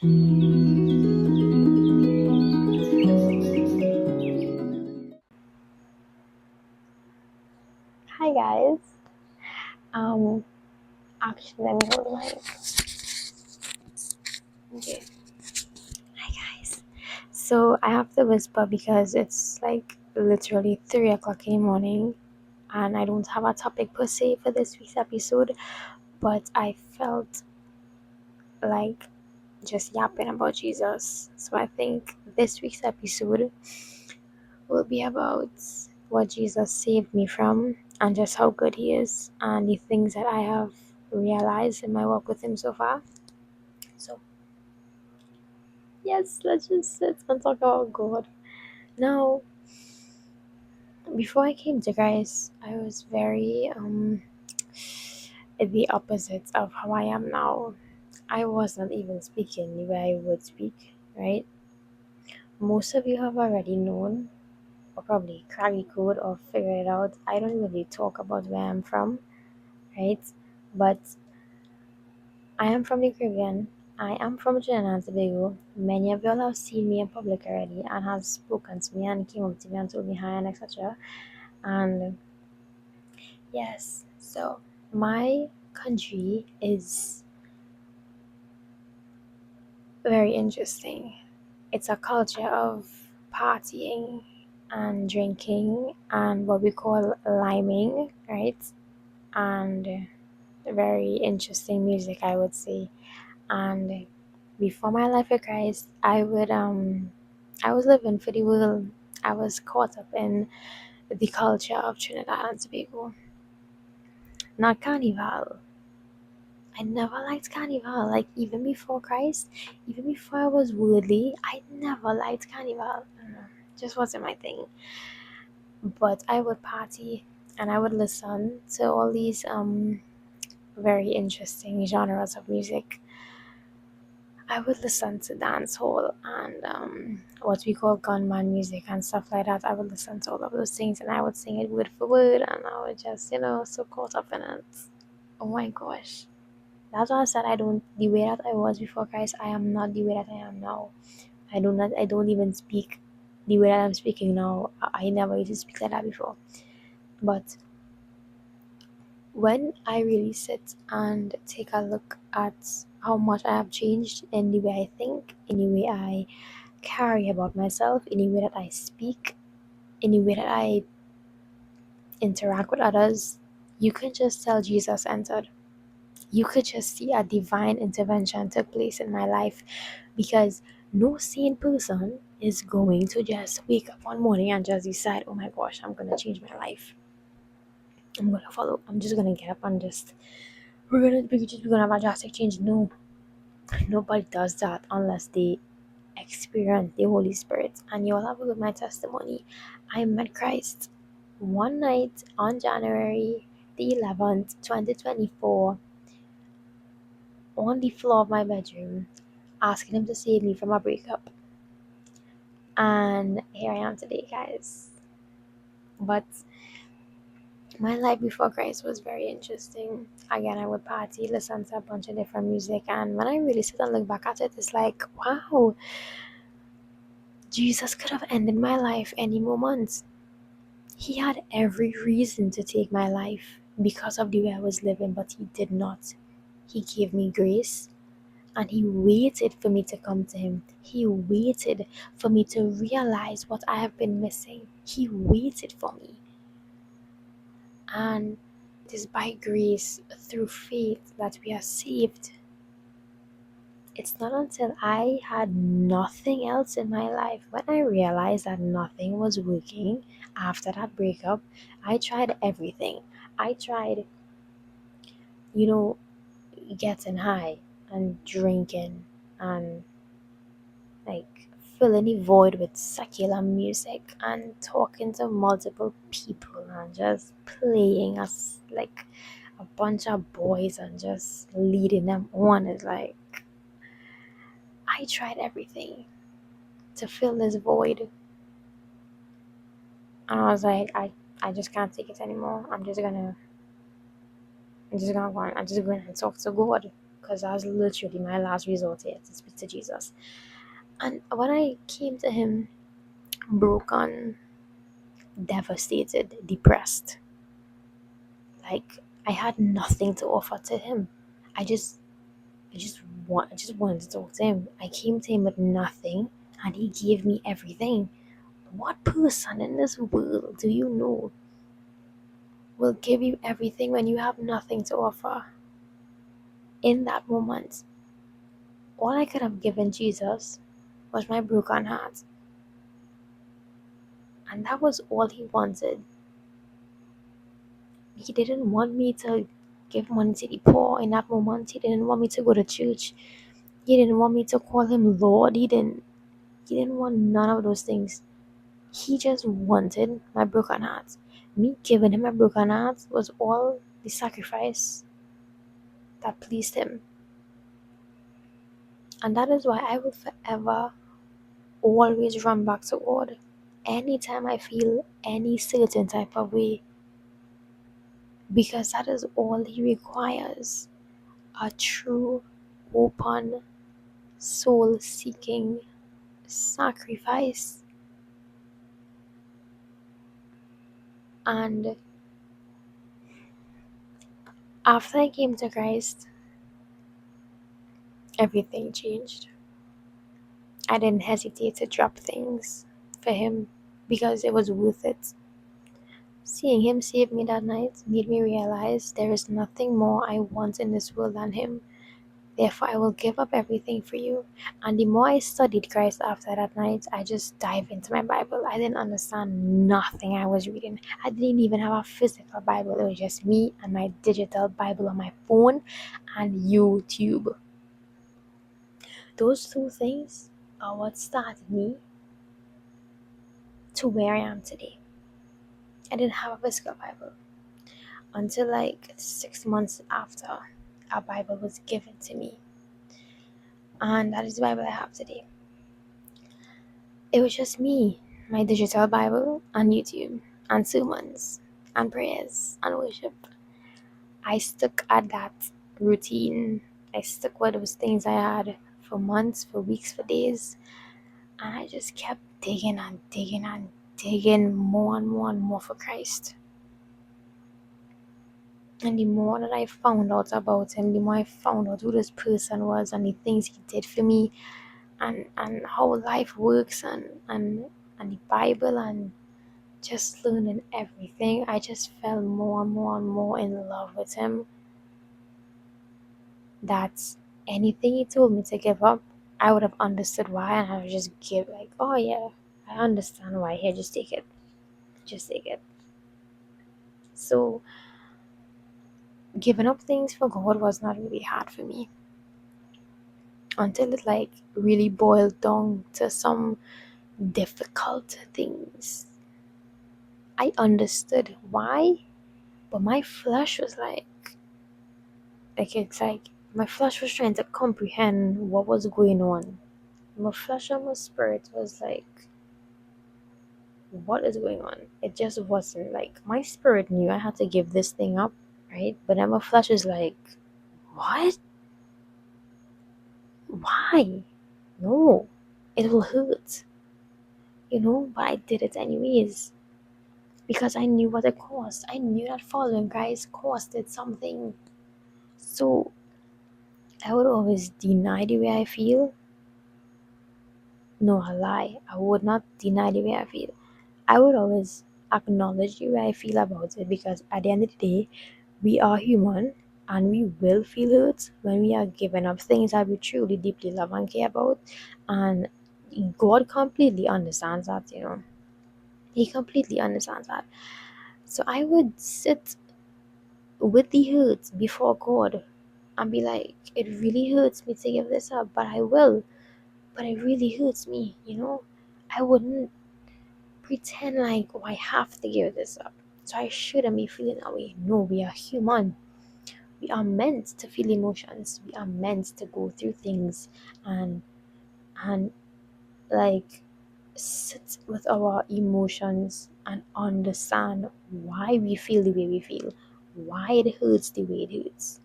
Hi guys. Um, Actually, let me hold my. Okay. Hi guys. So I have to whisper because it's like literally 3 o'clock in the morning, and I don't have a topic per se for this week's episode, but I felt like just yapping about Jesus. So I think this week's episode will be about what Jesus saved me from and just how good he is and the things that I have realized in my walk with him so far. So yes, let's just sit and talk about God. Now, before I came to Christ, I was very the opposite of how I am now. I was not even speaking the way I would speak, right? Most of you have already known or probably crack the code or figure it out. I don't really talk about where I'm from, right? But I am from the Caribbean. I am from Trinidad and Tobago. Many of y'all have seen me in public already and have spoken to me and came up to me and told me hi and etc. And yes, so my country is very interesting. It's a culture of partying and drinking and what we call liming, right? And very interesting music, I would say. And before my life with Christ, I was living for the world. I was caught up in the culture of Trinidad and Tobago. Not carnival. I never liked carnival. Like even before Christ, even before I was worldly, I never liked carnival. I don't know, just wasn't my thing. But I would party and I would listen to all these very interesting genres of music. I would listen to dancehall and what we call gunman music and stuff like that. I would listen to all of those things and I would sing it word for word and I would just, so caught up in it. Oh my gosh. That's why I said I don't the way that I was before Christ, I am not the way that I am now. I don't even speak the way that I'm speaking now. I never used to speak like that before. But when I really sit and take a look at how much I have changed in the way I think, in the way I carry about myself, in the way that I speak, in the way that I interact with others, you can just tell Jesus entered. You could just see a divine intervention took place in my life because no sane person is going to just wake up one morning and just decide, oh my gosh, I'm gonna change my life. I'm just gonna get up and just we're gonna have a drastic change. No, nobody does that unless they experience the Holy Spirit. And you'll have a look at my testimony. I met Christ one night on January the 11th, 2024, on the floor of my bedroom, asking him to save me from a breakup. And here I am today, guys. But my life before Christ was very interesting. Again, I would party, listen to a bunch of different music, and when I really sit and look back at it, it's like, wow, Jesus could have ended my life any moment. He had every reason to take my life because of the way I was living, but he did not. He gave me grace and he waited for me to come to him. He waited for me to realize what I have been missing. He waited for me. And it is by grace through faith that we are saved. It's not until I had nothing else in my life, when I realized that nothing was working after that breakup, I tried everything. I tried, you know, getting high and drinking and like filling the void with secular music and talking to multiple people and just playing as like a bunch of boys and just leading them on. It's like I tried everything to fill this void and I was like I just can't take it anymore. I'm just gonna go on. I'm just going to talk to God because that was literally my last resort here to speak to Jesus. And when I came to him broken, devastated, depressed, like I had nothing to offer to him. I just I just wanted to talk to him. I came to him with nothing and he gave me everything. What person in this world do you know will give you everything when you have nothing to offer? In that moment, all I could have given Jesus was my broken heart. And that was all he wanted. He didn't want me to give money to the poor in that moment. He didn't want me to go to church. He didn't want me to call him Lord. He didn't want none of those things. He just wanted my broken heart. Me giving him my broken heart was all the sacrifice that pleased him. And that is why I will forever always run back to God. Anytime I feel any certain type of way, because that is all He requires, a true, open, soul seeking sacrifice. And after I came to Christ, everything changed. I didn't hesitate to drop things for Him because it was worth it. Seeing Him save me that night made me realize there is nothing more I want in this world than Him. Therefore, I will give up everything for you. And the more I studied Christ after that night, I just dived into my Bible. I didn't understand nothing I was reading. I didn't even have a physical Bible. It was just me and my digital Bible on my phone and YouTube. Those two things are what started me to where I am today. I didn't have a physical Bible until like 6 months after a Bible was given to me. And that is the Bible I have today. It was just me, my digital Bible, and YouTube, and sermons, and prayers, and worship. I stuck at that routine. I stuck with those things I had for months, for weeks, for days. And I just kept digging and digging and digging more and more and more for Christ. And the more that I found out about Him, the more I found out who this person was and the things He did for me, and how life works, and the Bible, and just learning everything. I just fell more and more and more in love with Him. That anything He told me to give up, I would have understood why, and I would just give, like, oh yeah, I understand why. Here, just take it. Just take it. So giving up things for God was not really hard for me until it like really boiled down to some difficult things. I understood why, but my flesh was like it's like my flesh was trying to comprehend what was going on. My flesh and my spirit was like, what is going on? It just wasn't like my spirit knew I had to give this thing up, right? But then my flesh is like, what? Why? No, it will hurt, but I did it anyways because I knew what it cost. I knew that following Christ costed something. So I would always deny the way I feel. No, I lie. I would not deny the way I feel. I would always acknowledge the way I feel about it because at the end of the day, we are human and we will feel hurt when we are giving up things that we truly deeply love and care about. And God completely understands that. He completely understands that. So I would sit with the hurt before God and be like, it really hurts me to give this up, but I will. But it really hurts me. I wouldn't pretend like, oh, I have to give this up. So I shouldn't be feeling that way. No, we are human. We are meant to feel emotions. We are meant to go through things and like sit with our emotions and understand why we feel the way we feel, why it hurts the way it hurts.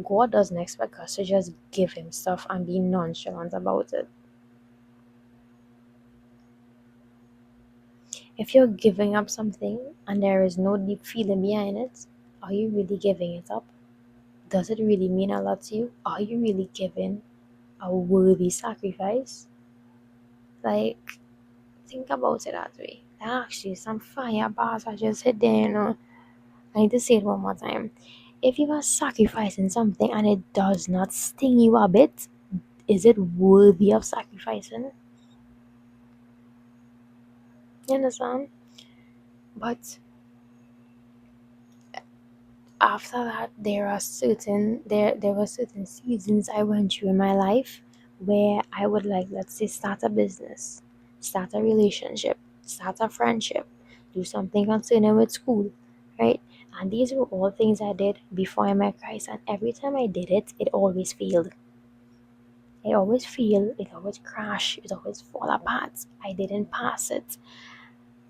God doesn't expect us to just give him stuff and be nonchalant about it. If you're giving up something and there is no deep feeling behind it, are you really giving it up? Does it really mean a lot to you? Are you really giving a worthy sacrifice? Like, think about it that way. Actually, some fire bars I just hit there, I need to say it one more time. If you are sacrificing something and it does not sting you a bit, is it worthy of sacrificing? You understand? But after that, there were certain seasons I went through in my life where I would, like, let's say, start a business, start a relationship, start a friendship, do something concerning with school, right? And these were all things I did before I met Christ, and every time I did it, it always failed. It always failed, it always crashed, it always fall apart. I didn't pass it.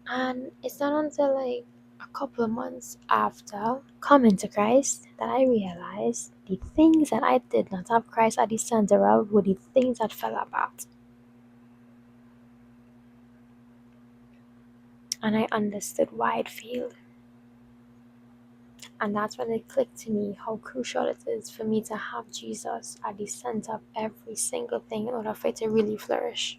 And it's not until like a couple of months after coming to Christ that I realized the things that I did not have Christ at the center of were the things that fell apart. And I understood why it failed. And that's when it clicked to me how crucial it is for me to have Jesus at the center of every single thing in order for it to really flourish.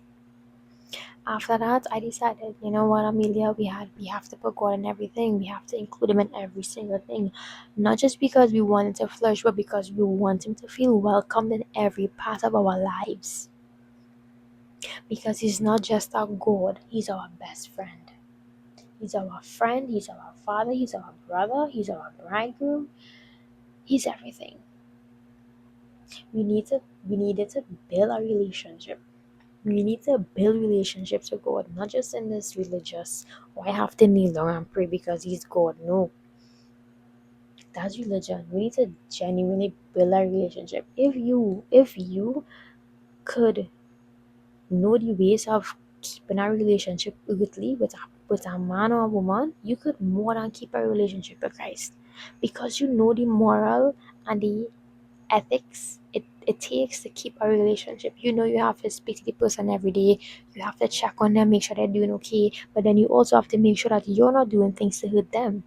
After that, I decided, you know what, Amelia, we have to put God in everything. We have to include him in every single thing. Not just because we want him to flourish, but because we want him to feel welcomed in every part of our lives. Because he's not just our God, he's our best friend. He's our friend, he's our father, he's our brother, he's our bridegroom, he's everything. We needed to build a relationship. We need to build relationships with God, not just in this religious, or I have to kneel down and pray because he's God. No, that's religion. We need to genuinely build a relationship. If you could know the ways of keeping a relationship earthly with a man or a woman, you could more than keep a relationship with Christ. Because you know the moral and the ethics it takes to keep a relationship. You know, you have to speak to the person every day, you have to check on them, make sure they're doing okay, but then you also have to make sure that you're not doing things to hurt them.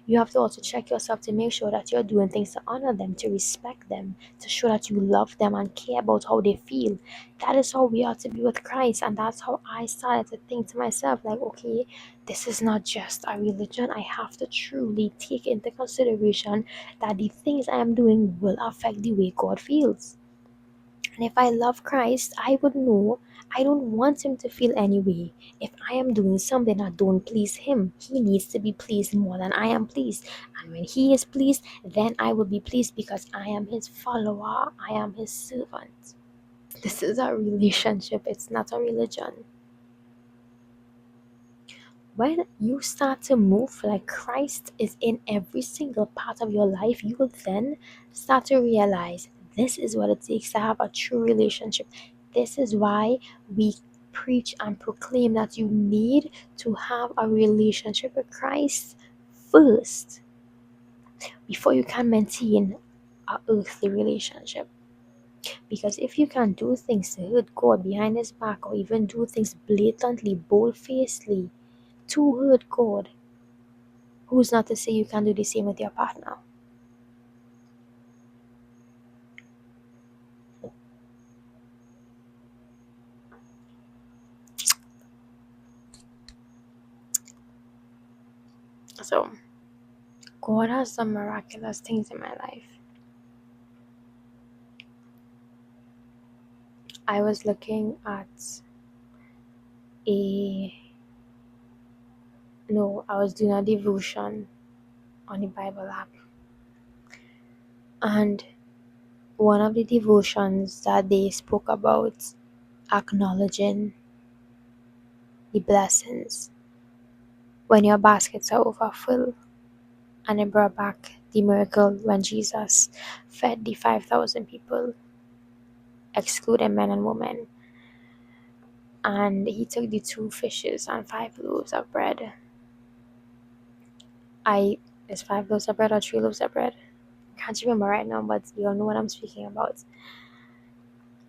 You have to also check yourself to make sure that you're doing things to honor them, to respect them, to show that you love them and care about how they feel. That is how we are to be with Christ. And that's how I started to think to myself, like, okay, this is not just a religion. I have to truly take into consideration that the things I am doing will affect the way God feels. And if I love Christ, I would know I don't want him to feel any way. If I am doing something that don't please him, he needs to be pleased more than I am pleased. And when he is pleased, then I will be pleased because I am his follower, I am his servant. This is a relationship, it's not a religion. When you start to move like Christ is in every single part of your life, you will then start to realize this is what it takes to have a true relationship. This is why we preach and proclaim that you need to have a relationship with Christ first before you can maintain a earthly relationship. Because if you can do things to hurt God behind his back, or even do things blatantly, bold-facedly to hurt God, who's not to say you can do the same with your partner? So, God has done miraculous things in my life. I was looking at a no, I was doing a devotion on the Bible app, and one of the devotions that they spoke about acknowledging the blessings when your baskets are overfull, and it brought back the miracle when Jesus fed the 5,000 people, excluding men and women. And he took the 2 fishes and 5 loaves of bread. I Is 5 loaves of bread or 3 loaves of bread? Can't remember right now, but you all know what I'm speaking about.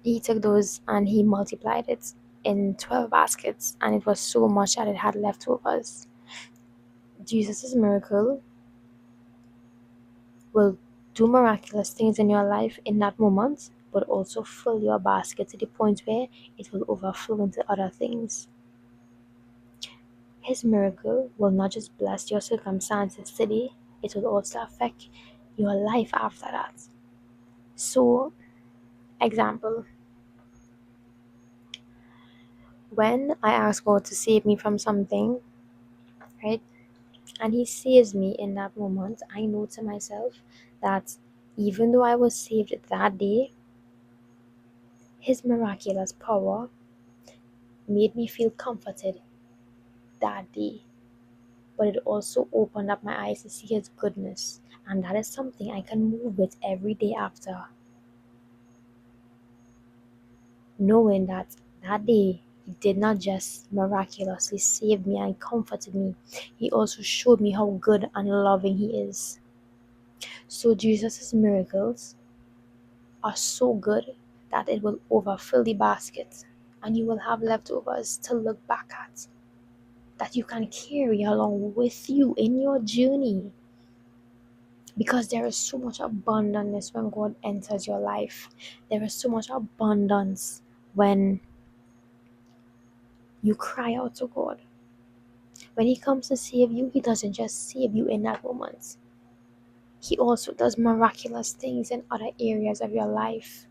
He took those and he multiplied it in 12 baskets, and it was so much that it had leftovers. Jesus' miracle will do miraculous things in your life in that moment, but also fill your basket to the point where it will overflow into other things. His miracle will not just bless your circumstances today, it will also affect your life after that. So, example, when I ask God to save me from something, right, and He saves me in that moment, I know to myself that even though I was saved that day, His miraculous power made me feel comforted that day. But it also opened up my eyes to see His goodness, and that is something I can move with every day after. Knowing that that day He did not just miraculously save me and comforted me, He also showed me how good and loving He is. So Jesus' miracles are so good that it will overfill the basket, and you will have leftovers to look back at that you can carry along with you in your journey. Because there is so much abundance when God enters your life. There is so much abundance when you cry out to God. When He comes to save you, He doesn't just save you in that moment. He also does miraculous things in other areas of your life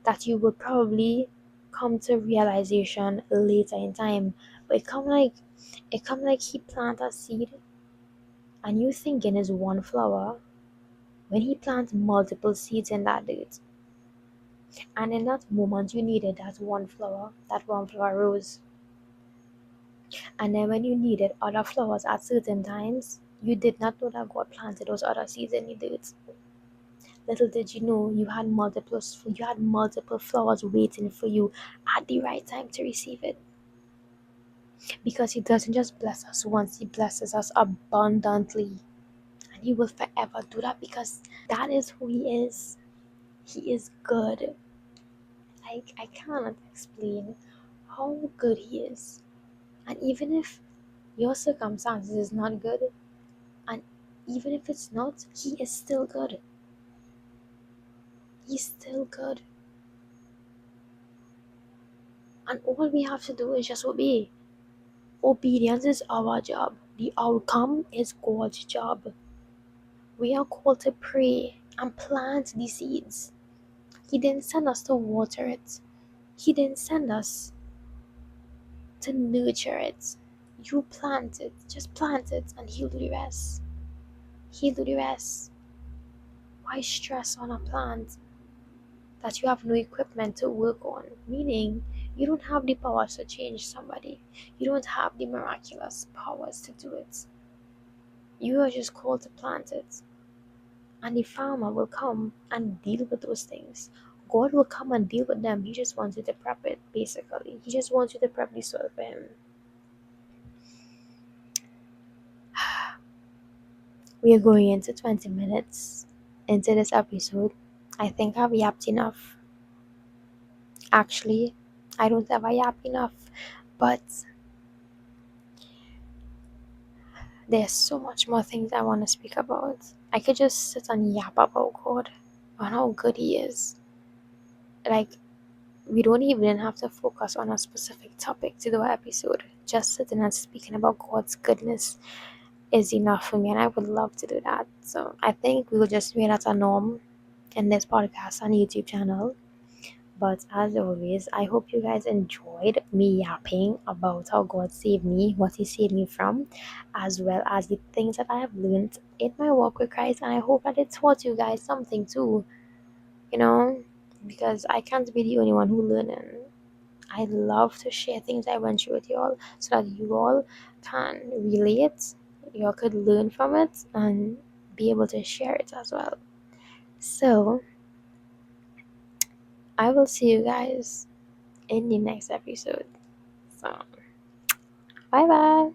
that you will probably come to realization later in time. But it come like He plant a seed and you thinking is one flower when He plants multiple seeds in that dirt. And in that moment you needed that one flower rose. And then when you needed other flowers at certain times, you did not know that God planted those other seeds in the dirt. Little did you know you had multiple flowers waiting for you at the right time to receive it. Because He doesn't just bless us once, He blesses us abundantly. And He will forever do that because that is who He is. He is good. I cannot explain how good He is. And even if your circumstances is not good, and even if it's not, He is still good. He's still good. And all we have to do is just obey. Obedience is our job. The outcome is God's job. We are called to pray and plant the seeds. He didn't send us to water it. He didn't send us to nurture it. You plant it. Just plant it and He'll do the rest. He'll do the rest. Why stress on a plant that you have no equipment to work on? Meaning, you don't have the powers to change somebody. You don't have the miraculous powers to do it. You are just called to plant it. And the farmer will come and deal with those things. God will come and deal with them. He just wants you to prep it, basically. He just wants you to prep the soil for Him. We are going into 20 minutes into this episode. I think I've yapped enough. Actually, I don't ever yap enough, but there's so much more things I want to speak about. I could just sit and yap about God and how good He is. Like, we don't even have to focus on a specific topic to do an episode. Just sitting and speaking about God's goodness is enough for me, and I would love to do that. So I think we will just make that a norm in this podcast and YouTube channel. But as always, I hope you guys enjoyed me yapping about how God saved me, what He saved me from, as well as the things that I have learned in my walk with Christ. And I hope that it taught you guys something too, you know, because I can't be the only one who learning. I love to share things I went through with you all so that you all can relate, you all could learn from it and be able to share it as well. So, I will see you guys in the next episode. So, bye bye.